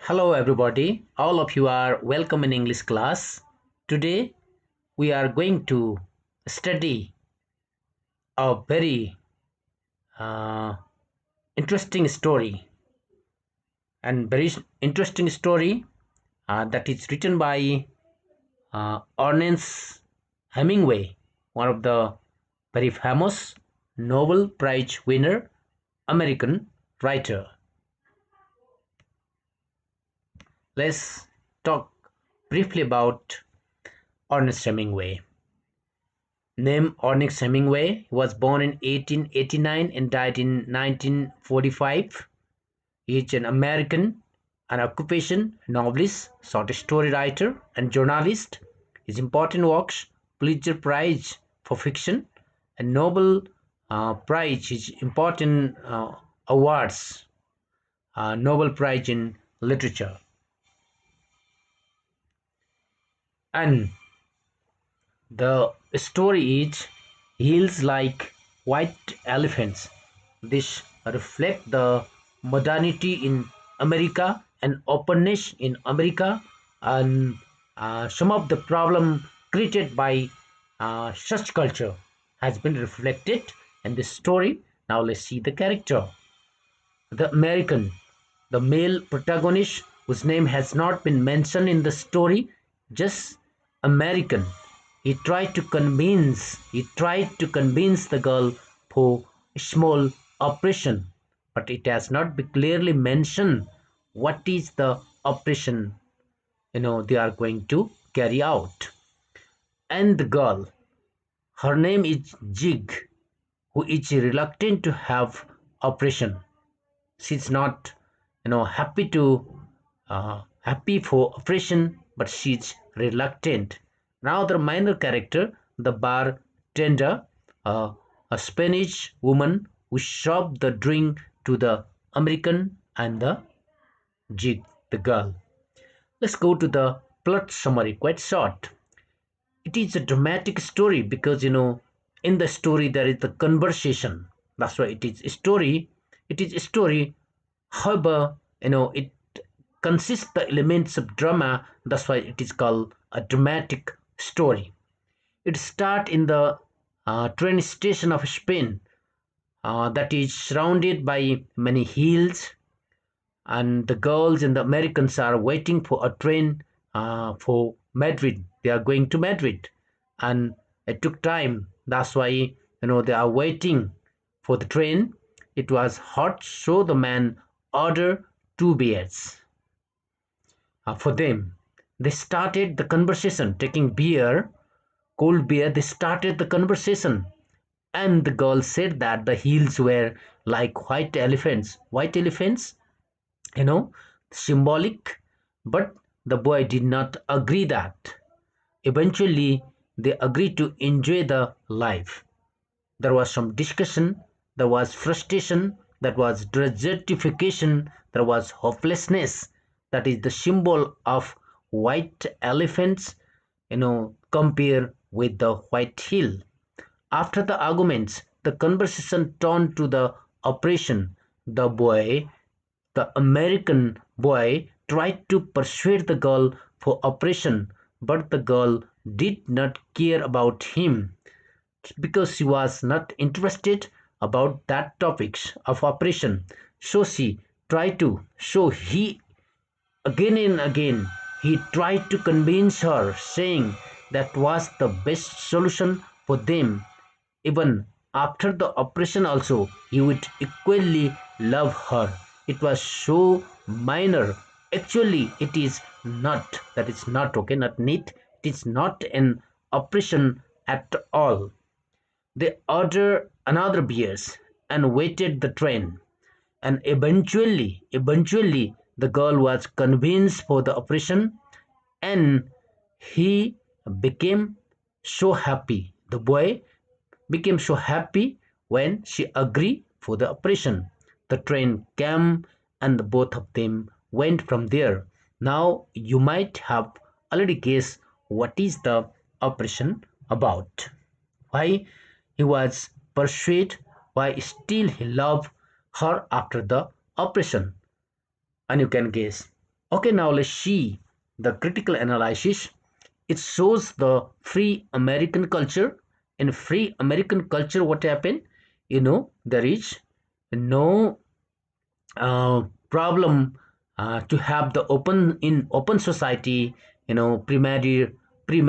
Hello, everybody. All of you are welcome in English class. Today, we are going to study a very uh, interesting story and very interesting story that is written by Ernest Hemingway, one of the very famous Nobel Prize winner American writer. Let's talk briefly about Ernest Hemingway. Named Ernest Hemingway, was born in 1889 and died in 1945. He is an American, an occupation novelist, short story writer, and journalist. His important works: Pulitzer Prize for fiction and Nobel Prize. His important awards: Nobel Prize in literature. And the story is Hills Like White Elephants. This reflect the modernity in America and openness in America and some of the problem created by such culture has been reflected in this story. Now let's see the character. The American, the male protagonist whose name has not been mentioned in the story, just American. He tried to convince the girl for a small operation, but it has not been clearly mentioned what is the operation they are going to carry out. And the girl, her name is Jig, who is reluctant to have operation. She's not happy for operation, but she's reluctant. Now the minor character, the bartender, a Spanish woman who served the drink to the American and the Jig, the girl. Let's go to the plot summary, quite short. It is a dramatic story because in the story there is the conversation. That's why it is a story. It is a story. However, it consists the elements of drama. That's why it is called a dramatic story. It starts in the train station of Spain, that is surrounded by many hills, and the girls and the Americans are waiting for a train for Madrid. They are going to Madrid, and it took time. That's why they are waiting for the train. It was hot, so the man ordered two beers for them. They started the conversation, taking beer, cold beer. They started the conversation, and the girl said that the hills were like white elephants. White elephants, you know, symbolic, but the boy did not agree that. Eventually, they agreed to enjoy the life. There was some discussion, there was frustration, there was desertification, there was hopelessness. That is the symbol of white elephants, compare with the white hill. After the arguments, the conversation turned to the operation. The boy, the American boy, tried to persuade the girl for operation, but the girl did not care about him because she was not interested about that topics of operation. So she tried to. So he again and again he tried to convince her, saying that was the best solution for them. Even after the operation also, he would equally love her. It was so minor. Actually, it is not. That is not okay, not neat. It is not an operation at all. They ordered another beers and waited the train. And eventually, the girl was convinced for the operation, and he became so happy. The boy became so happy when she agreed for the operation. The train came and the both of them went from there. Now you might have already guessed what is the operation about. Why he was persuaded, why still he loved her after the operation. And you can guess. Okay, now let's see the critical analysis. It shows the free American culture. In free American culture, what happened? There is no problem to have the open society, pre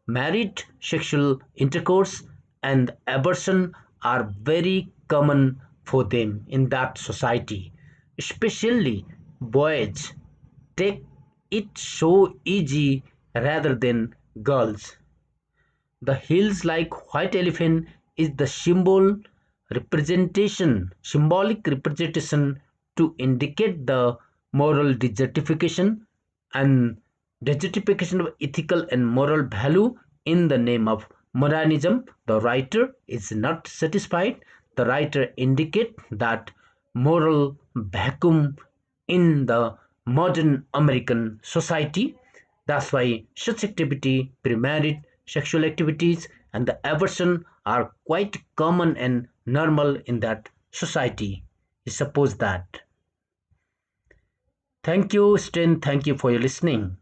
married sexual intercourse and abortion are very common for them in that society, especially boys take it so easy rather than girls. The hills like white elephant is the symbolic representation to indicate the moral desertification and desertification of ethical and moral value in the name of modernism. The writer is not satisfied. The writer indicate that moral vacuum in the modern American society. That's why such activity, pre-married sexual activities, and the abortion are quite common and normal in that society. Suppose that. Thank you, Sten. Thank you for your listening.